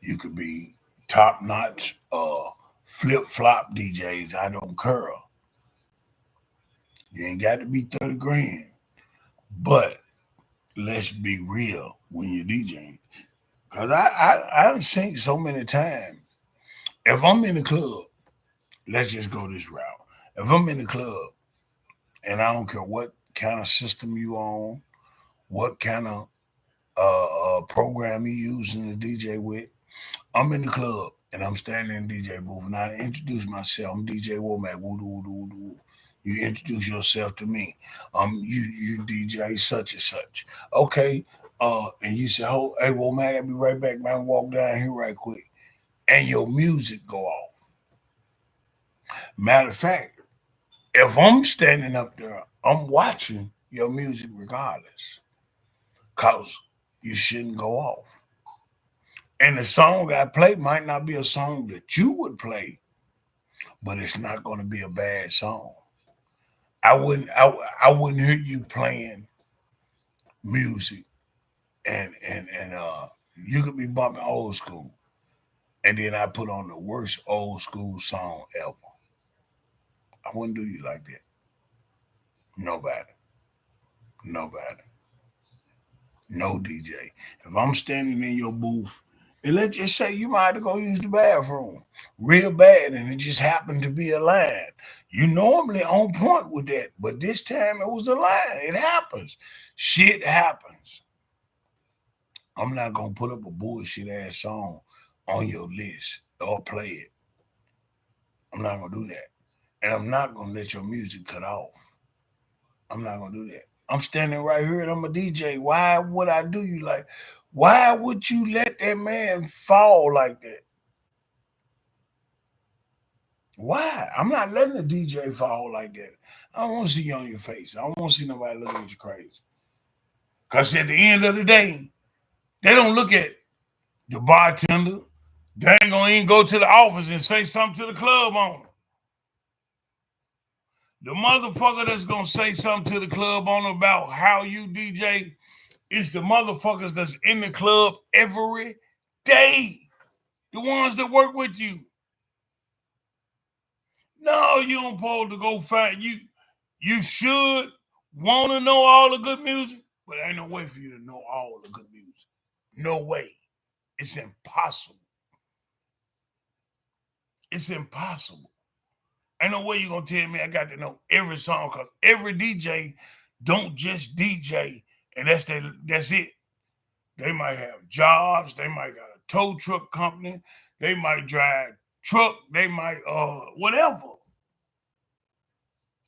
You could be top notch flip flop DJs. I don't care. You ain't got to be 30 grand. But let's be real when you're DJing. Cause I've seen so many times. If I'm in the club, let's just go this route. If I'm in the club and I don't care what kind of system you on, what kind of program you using the DJ with, I'm in the club and I'm standing in the DJ booth and I introduce myself. I'm DJ Womack. Woo doo doo doo. You introduce yourself to me. You DJ such and such. Okay. And you say, oh, hey Womack, I'll be right back, man. Walk down here right quick. And your music go off. Matter of fact, if I'm standing up there, I'm watching your music regardless. Cause you shouldn't go off. And the song I play might not be a song that you would play, but it's not going to be a bad song. I wouldn't hear you playing music and you could be bumping old school, and then I put on the worst old school song ever. I wouldn't do you like that. Nobody, nobody, no DJ. If I'm standing in your booth, and let's just say you might have to go use the bathroom real bad, and it just happened to be a line. You normally on point with that, but this time it was a line. It happens. Shit happens. I'm not gonna put up a bullshit ass song on your list or play it. I'm not gonna do that. And I'm not gonna let your music cut off. I'm not gonna do that. I'm standing right here and I'm a DJ. Why would I do you like? Why would you let that man fall like that? Why? I'm not letting the DJ fall like that. I don't want to see you on your face. I don't want to see nobody looking at you crazy. Because at the end of the day, they don't look at the bartender. They ain't going to even go to the office and say something to the club owner. The motherfucker that's going to say something to the club owner about how you DJ is the motherfuckers that's in the club every the ones that work with you. No, you don't supposed to go find you. You should want to know all the good music, but ain't no way for you to know all the good music. No way. It's impossible. It's impossible. Ain't no way you gonna tell me I got to know every song because every DJ don't just DJ and that's it. They might have jobs, they might got a tow truck company, they might drive truck, they might whatever.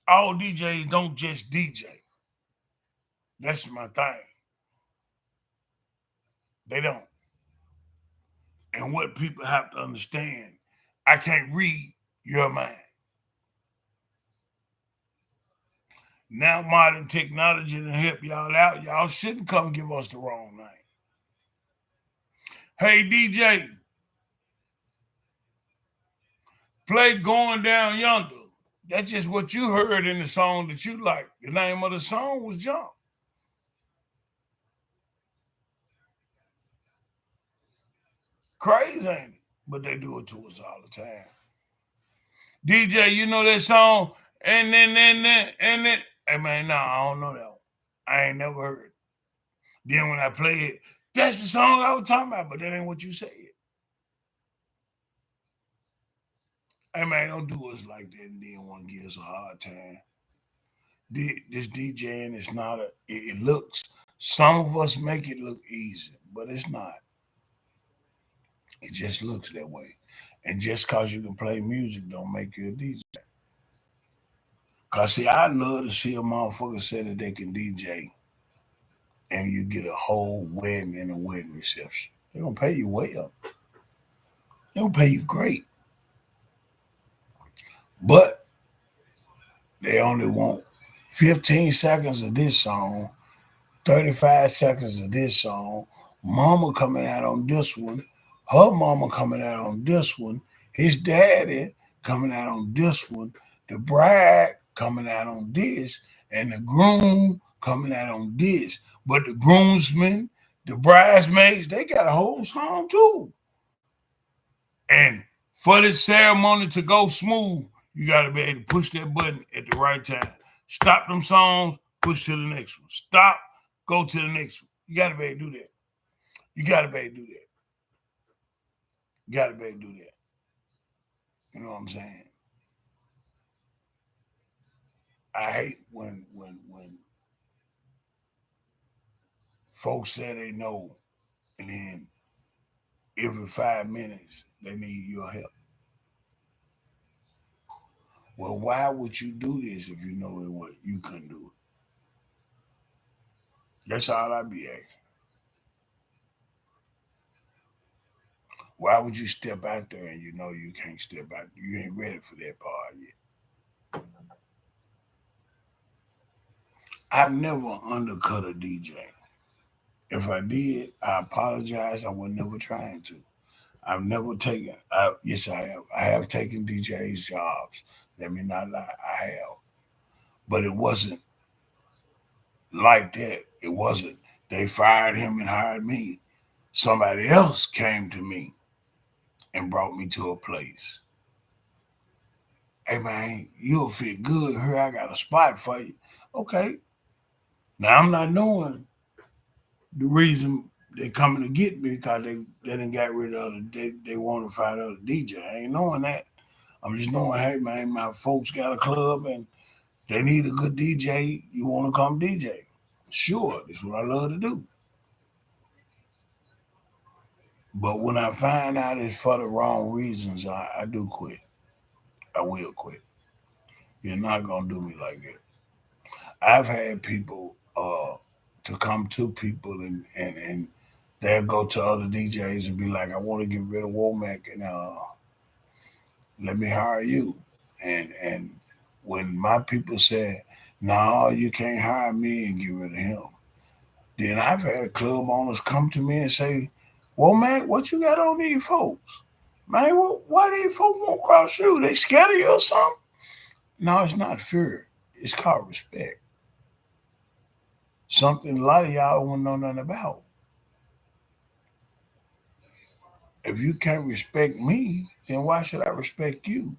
All DJs don't just DJ. That's my thing. They don't. And what people have to understand, I can't read your mind. Now modern technology to help y'all out. Y'all shouldn't come give us the wrong name. Hey DJ, play Going Down Yonder. That's just what you heard in the song that you like. The name of the song was Jump. Crazy, ain't it? But they do it to us all the time. DJ, you know that song? And then. Hey man, no, I don't know that one. I ain't never heard it. Then when I play it, that's the song I was talking about, but that ain't what you said. Hey man, don't do us like that and then want to give us a hard time. This DJing is not it looks, some of us make it look easy, but it's not. It just looks that way. And just cause you can play music don't make you a DJ. Cause see, I love to see a motherfucker say that they can DJ and you get a whole wedding and a wedding reception. They're gonna pay you well. They're gonna pay you great. But they only want 15 seconds of this song, 35 seconds of this song, mama coming out on this one, her mama coming out on this one, his daddy coming out on this one, the bride coming out on this, and the groom coming out on this. But the groomsmen, the bridesmaids, they got a whole song too. And for this ceremony to go smooth, you got to be able to push that button at the right time. Stop them songs, push to the next one. Stop, go to the next one. You got to be able to do that. You got to be able to do that. You got to be able to do that. You know what I'm saying? I hate when folks say they know, and then every 5 minutes they need your help. Well, why would you do this if you know it what you couldn't do it? That's all I be asking. Why would you step out there and you know you can't step out? You ain't ready for that part yet. I've never undercut a DJ. If I did, I apologize. I was never trying to. I've never taken. Yes, I have. I have taken DJs' jobs. Let me not lie. I have, but it wasn't like that. It wasn't. They fired him and hired me. Somebody else came to me and brought me to a place. Hey man, you'll fit good here. I got a spot for you. Okay. Now I'm not knowing the reason they coming to get me because they didn't got rid of they want to find other DJ. I ain't knowing that. I'm just knowing, hey man, my folks got a club and they need a good DJ. You want to come DJ? Sure, that's what I love to do. But when I find out it's for the wrong reasons, I do quit. I will quit. You're not gonna do me like that. I've had people to come to people and they'll go to other DJs and be like, I want to get rid of Womack and let me hire you. And when my people say, no, you can't hire me and get rid of him, then I've had club owners come to me and say, Womack, what you got on these folks? Man, why these folks won't cross you? They scared of you or something? No, it's not fear. It's called respect. Something a lot of y'all wouldn't know nothing about. If you can't respect me, then why should I respect you?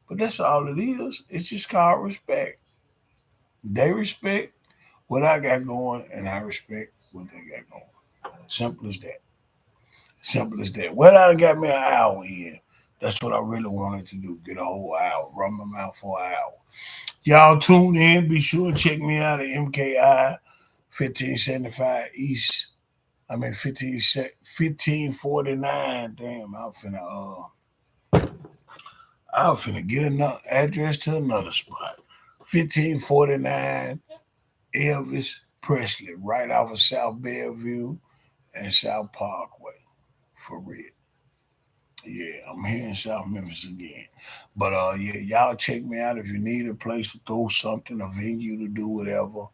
But that's all it is. It's just called respect. They respect what I got going, and I respect what they got going. Simple as that. Simple as that. Well, I got me an hour in. That's what I really wanted to do. Get a whole hour. Run my mouth for an hour. Y'all tune in. Be sure to check me out at MKI 1575 East. I mean 1549. Damn, I'm finna get another address to another spot. 1549 Elvis Presley, right off of South Bellevue and South Parkway. For real. Yeah, I'm here in South Memphis again. But yeah, y'all check me out if you need a place to throw something, a venue to do whatever.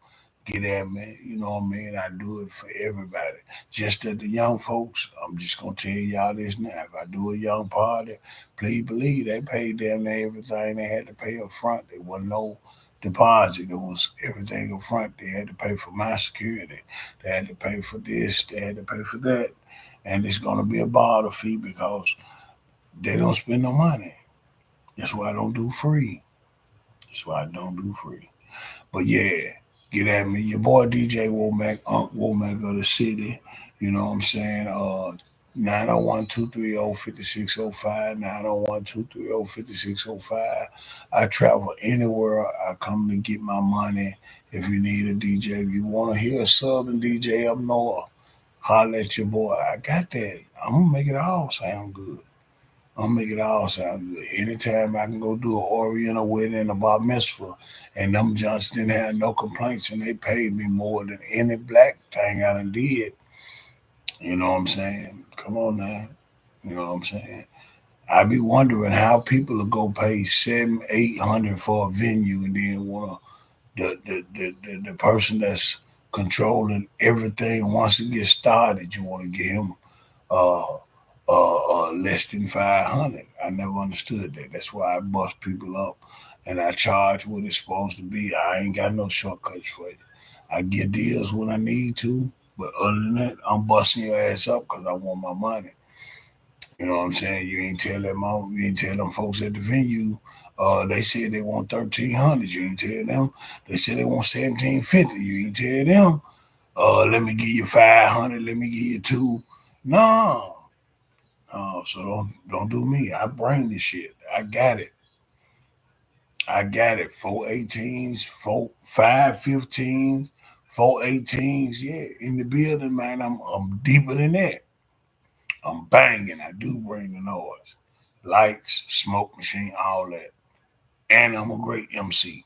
Get at me. You know what I mean? I do it for everybody. Just that the young folks, I'm just gonna tell y'all this now. If I do a young party, please believe they paid them everything they had to pay up front. There wasn't no deposit. It was everything up front. They had to pay for my security. They had to pay for this. They had to pay for that. And it's gonna be a barter fee because they don't spend no money. That's why I don't do free. That's why I don't do free. But yeah, get at me. Your boy DJ Womack, UNK Womack of the city. You know what I'm saying? 901-230-5605, 901-230-5605. I travel anywhere. I come to get my money. If you need a DJ, if you want to hear a Southern DJ up north, holler at your boy. I got that. I'm going to make it all sound good. I'll make it all sound good. Anytime I can go do an Oriental wedding and a bar mitzvah, and them Johns didn't have no complaints, and they paid me more than any black thing I done did. You know what I'm saying? Come on now. You know what I'm saying? I be wondering how people will go pay 700-800 for a venue and then wanna the person that's controlling everything once it gets started, you want to give him uh, less than 500. I never understood that. That's why I bust people up and I charge what it's supposed to be. I ain't got no shortcuts for it. I get deals when I need to, but other than that, I'm busting your ass up because I want my money. You know what I'm saying? You ain't tell them folks at the venue. They said they want 1,300. You ain't tell them. They said they want 1,750. You ain't tell them. Let me give you 500. Let me give you two. No, so don't do me. I bring this shit. I got it. I got it. 418s, 515s, 418s. Yeah, in the building, man. I'm deeper than that. I'm banging. I do bring the noise, lights, smoke machine, all that. And I'm a great MC.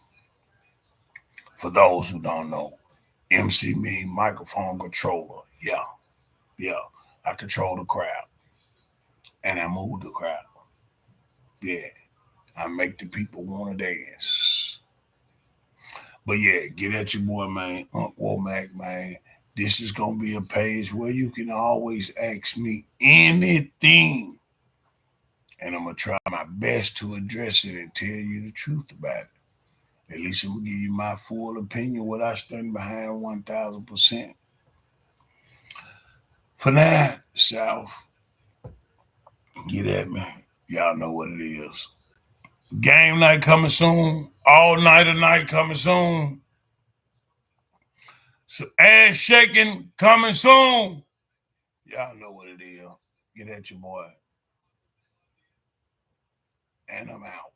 For those who don't know, MC mean microphone controller. Yeah, yeah. I control the crowd and I move the crowd. Yeah, I make the people want to dance. But yeah, get at your boy, man, Unc Womack, man. This is gonna be a page where you can always ask me anything, and I'm gonna try my best to address it and tell you the truth about it. At least I'm gonna give you my full opinion, what I stand behind 1,000%. For now, South, get at me. Y'all know what it is. Game night coming soon. All nighter night coming soon. So ass shaking coming soon. Y'all know what it is. Get at your boy. And I'm out.